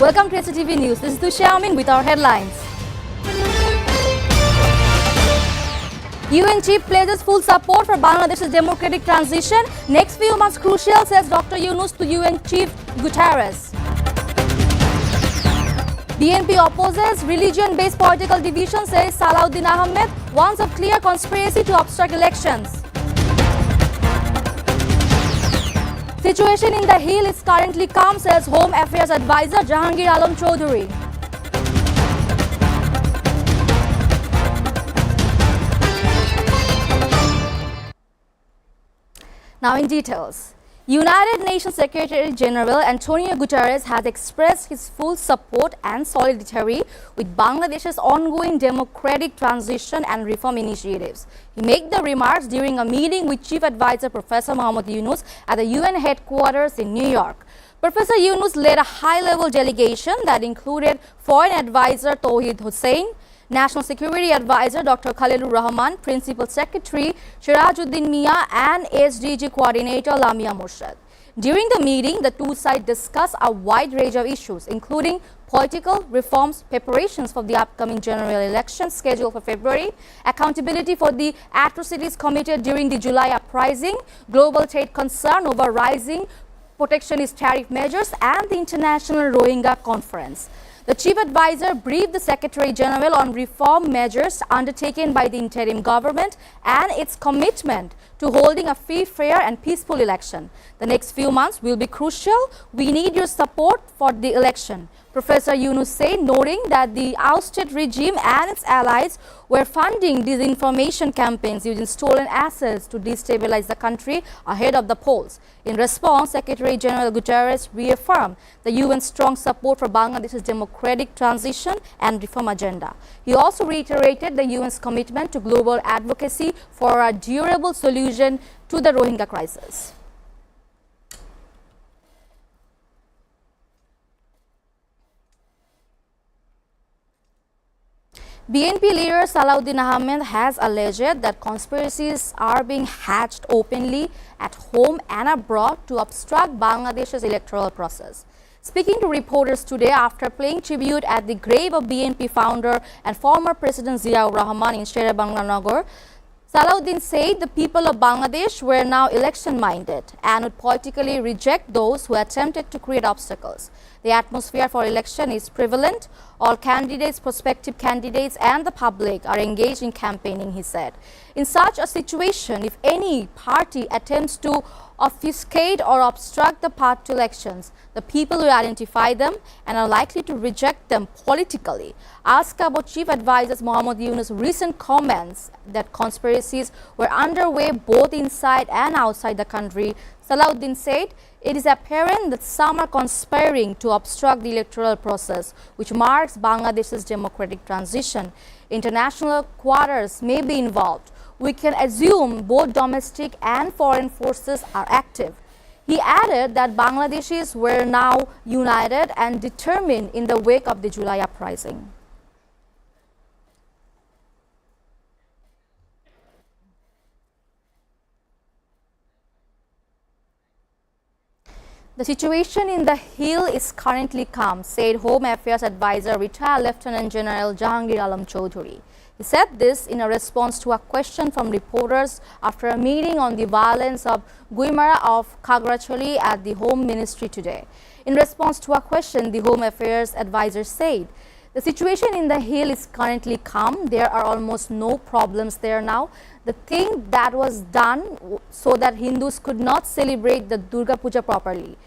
Welcome to SATV News. This is Xiaomin with our headlines. UN chief pledges full support for Bangladesh's democratic transition. Next few months crucial, says Dr. Yunus to UN chief Guterres. BNP opposes religion-based political division, says Salahuddin Ahmed, warns of clear conspiracy to obstruct elections. Situation in the Hill is currently calm, says Home Affairs Advisor Jahangir Alam Chaudhary. Now in details. United Nations Secretary General Antonio Guterres has expressed his full support and solidarity with Bangladesh's ongoing democratic transition and reform initiatives. He made the remarks during a meeting with Chief Advisor Professor Muhammad Yunus at the UN headquarters in New York. Professor Yunus led a high-level delegation that included Foreign Advisor Tauhid Hussain, National Security Advisor Dr. Khalilur Rahman, Principal Secretary Sirajuddin Mia, and SDG Coordinator Lamia Murshid. During the meeting, the two sides discussed a wide range of issues, including political reforms, preparations for the upcoming general election scheduled for February, accountability for the atrocities committed during the July uprising, global trade concern over rising protectionist tariff measures, and the International Rohingya Conference. The Chief Advisor briefed the Secretary General on reform measures undertaken by the interim government and its commitment to holding a free, fair and peaceful election. The next few months will be crucial. We need your support for the election, Professor Yunus said, noting that the ousted regime and its allies were funding disinformation campaigns using stolen assets to destabilize the country ahead of the polls. In response, Secretary General Guterres reaffirmed the UN's strong support for Bangladesh's democratic transition and reform agenda. He also reiterated the UN's commitment to global advocacy for a durable solution to the Rohingya crisis. BNP leader Salahuddin Ahmed has alleged that conspiracies are being hatched openly at home and abroad to obstruct Bangladesh's electoral process. Speaking to reporters today after paying tribute at the grave of BNP founder and former President Ziaur Rahman in Sherebangla Nagar, Salahuddin said the people of Bangladesh were now election-minded and would politically reject those who attempted to create obstacles. The atmosphere for election is prevalent. All candidates, prospective candidates and the public are engaged in campaigning, he said. In such a situation, if any party attempts to obfuscate or obstruct the path to elections, the people will identify them and are likely to reject them politically. Asked about Chief Advisor Muhammad Yunus' recent comments that conspiracies were underway both inside and outside the country, Salahuddin said, it is apparent that some are conspiring to obstruct the electoral process, which marks Bangladesh's democratic transition. International quarters may be involved. We can assume both domestic and foreign forces are active. He added that Bangladeshis were now united and determined in the wake of the July uprising. The situation in the Hill is currently calm, said Home Affairs Advisor retired Lieutenant General Jahangir Alam Chaudhary. He said this in a response to a question from reporters after a meeting on the violence of Guimara of Khagrachali at the Home Ministry today. In response to a question, the Home Affairs Advisor said, the situation in the Hill is currently calm. There are almost no problems there now. The thing that was done so that Hindus could not celebrate the Durga Puja properly.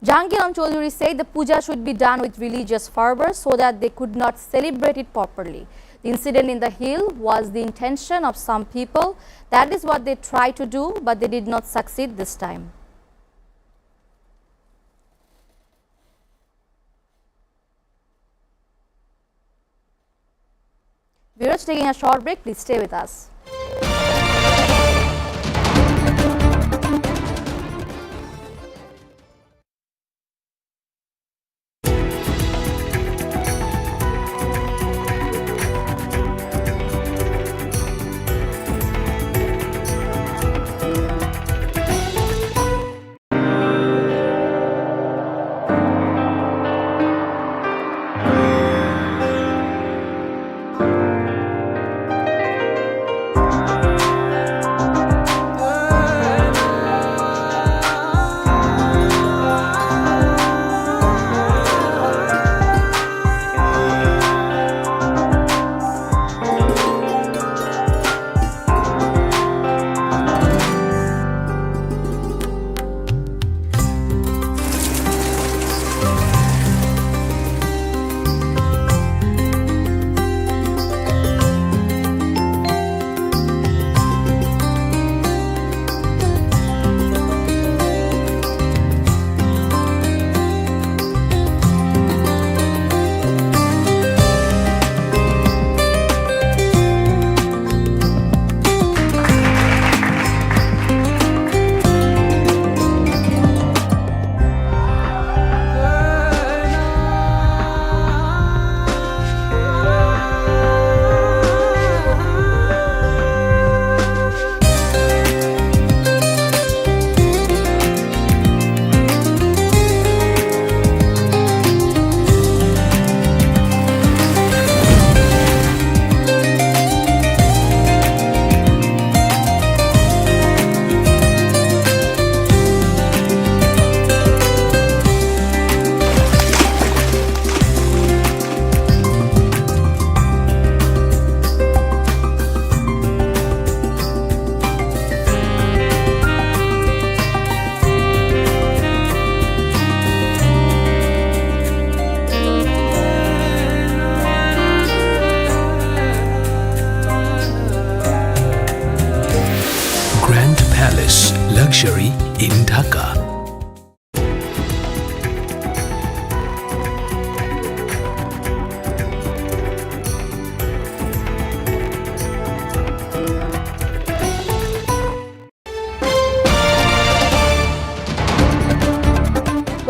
Jahangir Alam Chaudhary said the puja should be done with religious fervor so that they could not celebrate it properly. The incident in the Hill was the intention of some people. That is what they tried to do, but they did not succeed this time. Viewers, taking a short break, please stay with us.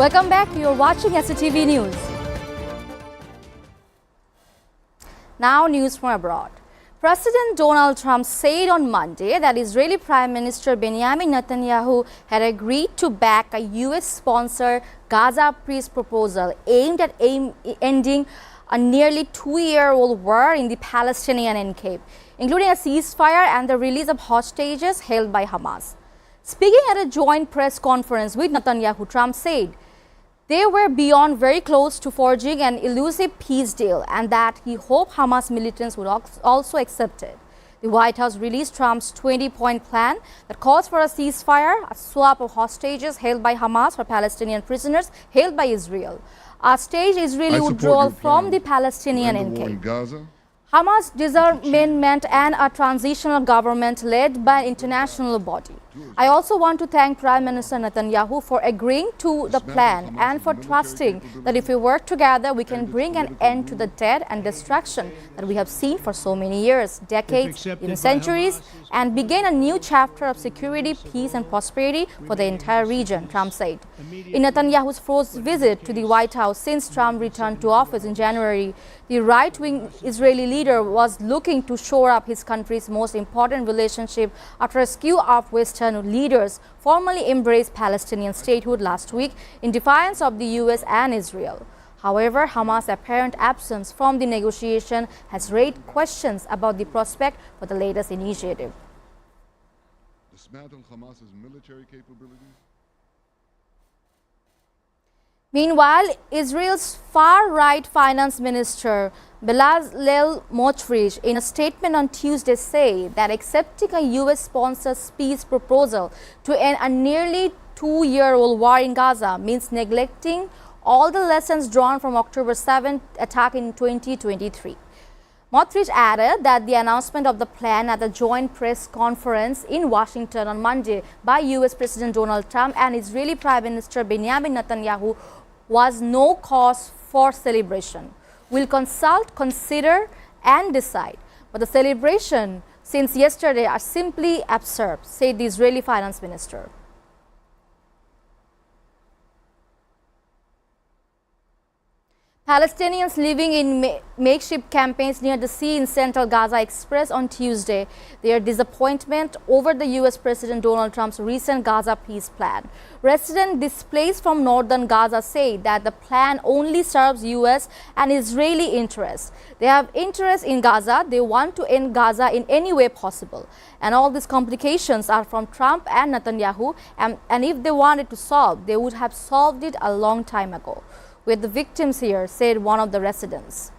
Welcome back. You're watching SATV News. Now news from abroad. President Donald Trump said on Monday that Israeli Prime Minister Benjamin Netanyahu had agreed to back a US-sponsored Gaza peace proposal aimed at ending a nearly two-year-old war in the Palestinian enclave, including a ceasefire and the release of hostages held by Hamas. Speaking at a joint press conference with Netanyahu, Trump said they were beyond very close to forging an elusive peace deal and that he hoped Hamas militants would also accept it. The White House released Trump's 20-point plan that calls for a ceasefire, a swap of hostages held by Hamas for Palestinian prisoners held by Israel, a staged Israeli withdrawal from the Palestinian enclave, Hamas disarmament and a transitional government led by an international body. I also want to thank Prime Minister Netanyahu for agreeing to the plan and for trusting that if we work together, we can bring an end to the death and destruction that we have seen for so many years, decades, even centuries, and begin a new chapter of security, peace and prosperity for the entire region, Trump said. In Netanyahu's first visit to the White House since Trump returned to office in January, the right-wing Israeli leader was looking to shore up his country's most important relationship after a skew of Western leaders formally embraced Palestinian statehood last week in defiance of the US and Israel. However, Hamas' apparent absence from the negotiation has raised questions about the prospect for the latest initiative. Dismantle Hamas's military capabilities? Meanwhile, Israel's far-right finance minister Bezalel Smotrich, in a statement on Tuesday, said that accepting a US-sponsored peace proposal to end a nearly two-year-old war in Gaza means neglecting all the lessons drawn from October 7th attack in 2023. Smotrich added that the announcement of the plan at the joint press conference in Washington on Monday by US President Donald Trump and Israeli Prime Minister Benjamin Netanyahu was no cause for celebration. We'll consult, consider and decide. But the celebration since yesterday are simply absurd, said the Israeli finance minister. Palestinians living in makeshift campaigns near the sea in central Gaza expressed on Tuesday their disappointment over the US President Donald Trump's recent Gaza peace plan. Residents displaced from northern Gaza say that the plan only serves US and Israeli interests. They have interest in Gaza. They want to end Gaza in any way possible. And all these complications are from Trump and Netanyahu. And if they wanted to solve, they would have solved it a long time ago. We're the victims here, said one of the residents.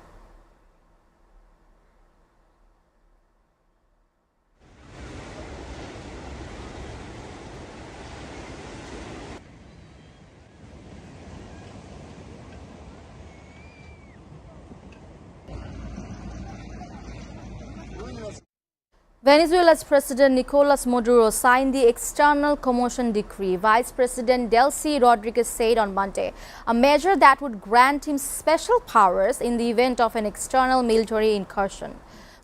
Venezuela's President Nicolas Maduro signed the External Commotion Decree, Vice President Delcy Rodriguez said on Monday, a measure that would grant him special powers in the event of an external military incursion.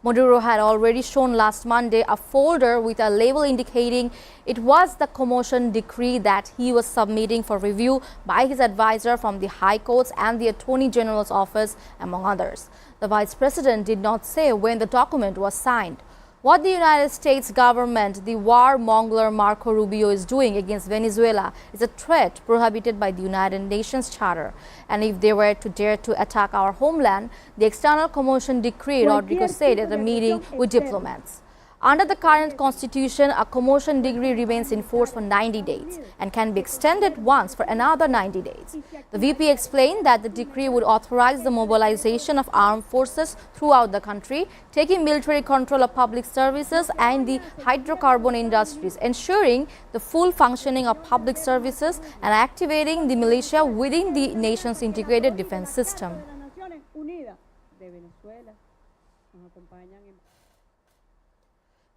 Maduro had already shown last Monday a folder with a label indicating it was the Commotion Decree that he was submitting for review by his advisor from the High Courts and the Attorney General's office, among others. The Vice President did not say when the document was signed. What the United States government, the warmonger Marco Rubio, is doing against Venezuela is a threat prohibited by the United Nations Charter. And if they were to dare to attack our homeland, the External Commotion Decree, Rodriguez said at a meeting with diplomats. Under the current constitution, a commotion decree remains in force for 90 days and can be extended once for another 90 days. The VP explained that the decree would authorize the mobilization of armed forces throughout the country, taking military control of public services and the hydrocarbon industries, ensuring the full functioning of public services and activating the militia within the nation's integrated defense system.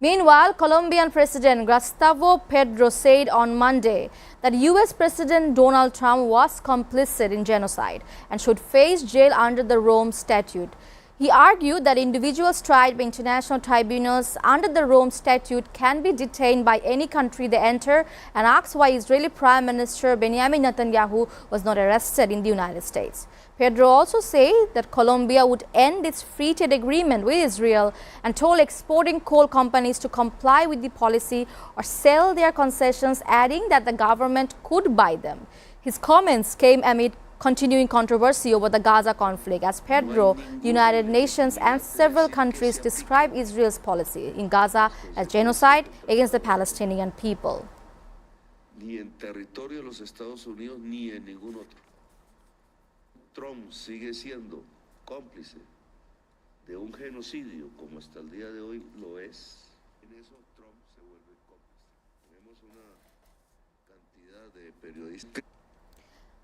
Meanwhile, Colombian President Gustavo Petro said on Monday that US President Donald Trump was complicit in genocide and should face jail under the Rome Statute. He argued that individuals tried by international tribunals under the Rome Statute can be detained by any country they enter, and asked why Israeli Prime Minister Benjamin Netanyahu was not arrested in the United States. Pedro also said that Colombia would end its free trade agreement with Israel and told exporting coal companies to comply with the policy or sell their concessions, adding that the government could buy them. His comments came amid continuing controversy over the Gaza conflict, as Pedro, the United Nations and several countries describe Israel's policy in Gaza as genocide against the Palestinian people. Ni en territorio de los Estados Unidos ni en ningún otro. Trump sigue siendo cómplice de un genocidio como hasta el día de hoy lo es. En eso Trump se vuelve cómplice. Tenemos una cantidad de periodistas.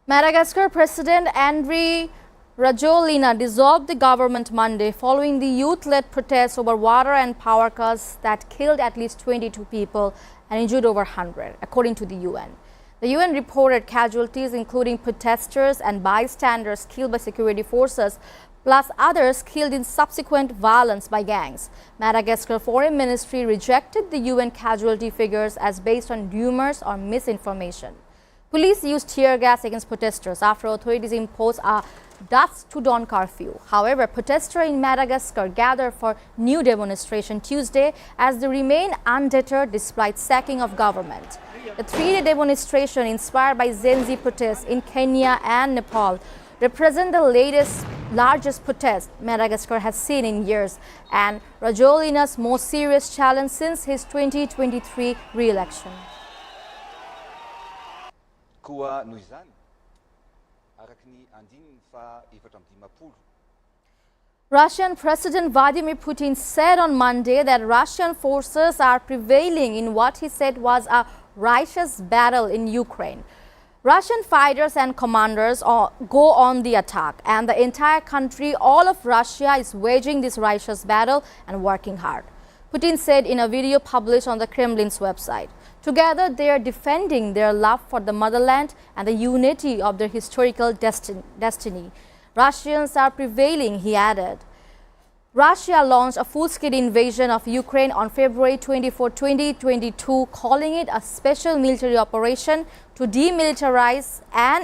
Madagascar President Andry Rajoelina dissolved the government Monday following the youth-led protests over water and power cuts that killed at least 22 people and injured over 100, according to the UN. The UN reported casualties including protesters and bystanders killed by security forces, plus others killed in subsequent violence by gangs. Madagascar Foreign Ministry rejected the UN casualty figures as based on rumors or misinformation. Police used tear gas against protesters after authorities imposed a dusk to dawn curfew. However, protesters in Madagascar gathered for new demonstration Tuesday as they remain undeterred despite sacking of government. The three-day demonstration, inspired by Gen Z protests in Kenya and Nepal, represent the largest protest Madagascar has seen in years and Rajoelina's most serious challenge since his 2023 re-election. Kuwa nuizany arakny andiny fa efatra amby dimapolo. Russian President Vladimir Putin said on Monday that Russian forces are prevailing in what he said was a righteous battle in Ukraine. Russian fighters and commanders go on the attack, and the entire country, all of Russia, is waging this righteous battle and working hard, Putin said in a video published on the Kremlin's website. Together, they are defending their love for the motherland and the unity of their historical destiny. Russians are prevailing, he added. Russia launched a full-scale invasion of Ukraine on February 24, 2022, calling it a special military operation to demilitarize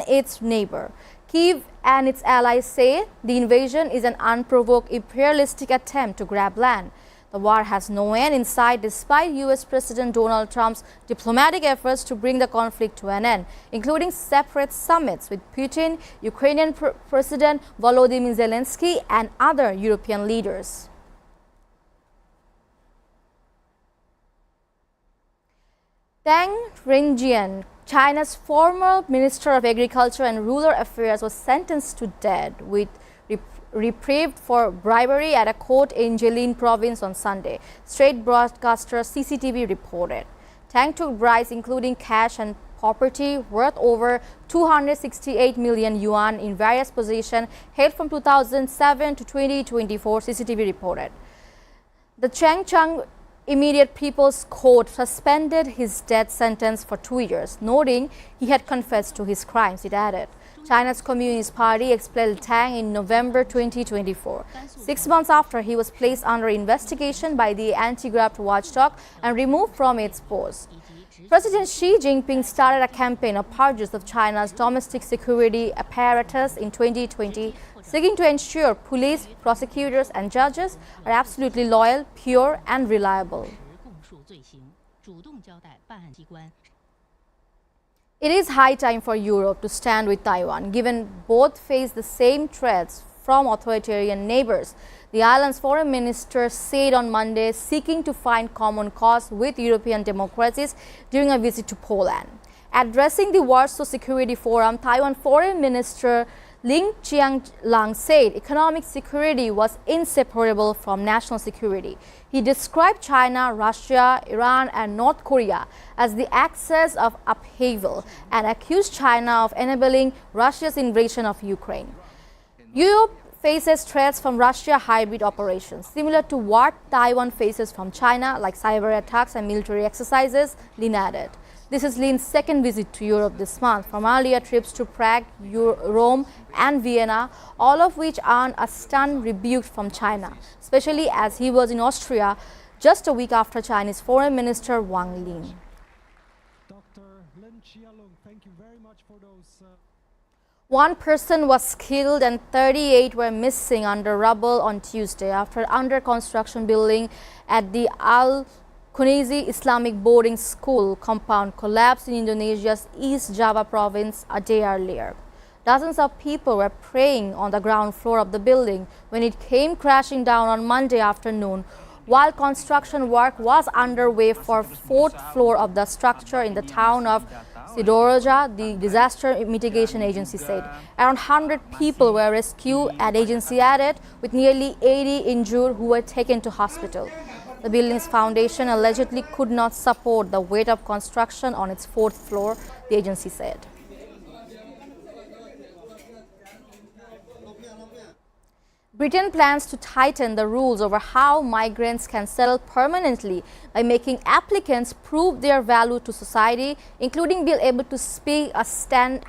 its neighbor. Kyiv and its allies say the invasion is an unprovoked imperialistic attempt to grab land. The war has no end in sight despite US President Donald Trump's diplomatic efforts to bring the conflict to an end, including separate summits with Putin, Ukrainian President Volodymyr Zelensky, and other European leaders. Tang Renjian, China's former Minister of Agriculture and Rural Affairs, was sentenced to death with reprieved for bribery at a court in Jilin province on Sunday, state broadcaster CCTV reported. Tang took bribes including cash and property worth over 268 million yuan in various positions held from 2007 to 2024, CCTV reported. The Changchun Immediate People's Court suspended his death sentence for 2 years, noting he had confessed to his crimes, it added. China's Communist Party expelled Tang in November 2024, 6 months after he was placed under investigation by the anti-graft watchdog and removed from its post. President Xi Jinping started a campaign of purges of China's domestic security apparatus in 2020, seeking to ensure police, prosecutors and judges are absolutely loyal, pure and reliable. It is high time for Europe to stand with Taiwan, given both face the same threats from authoritarian neighbors. The island's foreign minister said on Monday, seeking to find common cause with European democracies during a visit to Poland. Addressing the Warsaw Security Forum, Taiwan Foreign Minister Ling Qianlang said economic security was inseparable from national security. He described China, Russia, Iran and North Korea as the axis of upheaval and accused China of enabling Russia's invasion of Ukraine. Europe faces threats from Russia hybrid operations, similar to what Taiwan faces from China, like cyber attacks and military exercises, Lin added. This is Lin's second visit to Europe this month, from earlier trips to Prague, Rome and Vienna, all of which earned a stunned rebuke from China, especially as he was in Austria just a week after Chinese Foreign Minister Wang Lin. Dr. Lin Chialong, thank you very much for those. One person was killed and 38 were missing under rubble on Tuesday after under construction building at the Al Khunaisi Islamic boarding school compound collapsed in Indonesia's East Java province a day earlier. Dozens of people were praying on the ground floor of the building when it came crashing down on Monday afternoon, while construction work was underway for fourth floor of the structure in the town of Sidoarjo, the disaster mitigation agency said. Around 100 people were rescued, and agency added, with nearly 80 injured who were taken to hospital. The building's foundation allegedly could not support the weight of construction on its fourth floor, the agency said. Britain plans to tighten the rules over how migrants can settle permanently by making applicants prove their value to society, including being able to speak a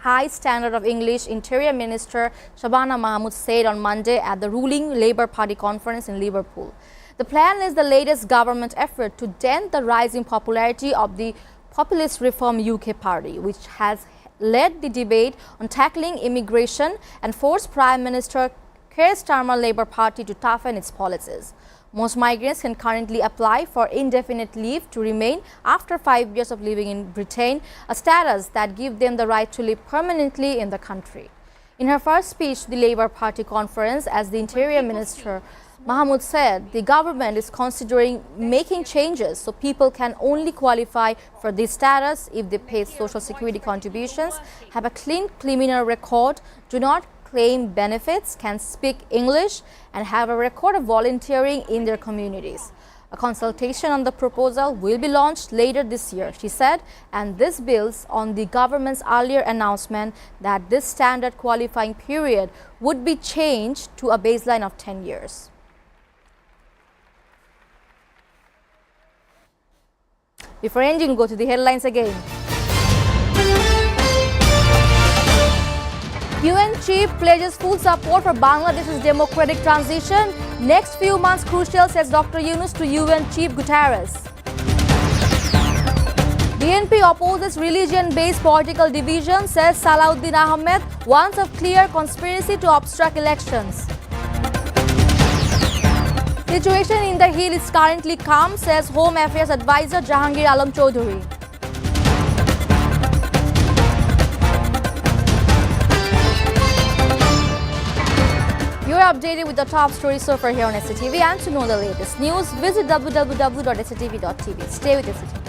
high standard of English, Interior Minister Shabana Mahmood said on Monday at the ruling Labour Party conference in Liverpool. The plan is the latest government effort to dent the rising popularity of the populist Reform UK party, which has led the debate on tackling immigration and forced Prime Minister Keir Starmer's Labour Party to toughen its policies. Most migrants can currently apply for indefinite leave to remain after 5 years of living in Britain, a status that gives them the right to live permanently in the country. In her first speech to the Labour Party conference as the Interior Minister, Mahmood said the government is considering making changes so people can only qualify for this status if they pay social security contributions, have a clean criminal record, do not claim benefits, can speak English, and have a record of volunteering in their communities. A consultation on the proposal will be launched later this year, she said, and this builds on the government's earlier announcement that this standard qualifying period would be changed to a baseline of 10 years. Before ending, we'll go to the headlines again. UN chief pledges full support for Bangladesh's democratic transition. Next few months crucial, says Dr. Yunus to UN Chief Guterres. BNP opposes religion-based political division, says Salahuddin Ahmed, warns of clear conspiracy to obstruct elections. Situation in the Hill is currently calm, says Home Affairs Advisor Jahangir Alam Choudhury. You are updated with the top stories so far here on SATV, and to know the latest news, visit www.satv.tv. Stay with SATV.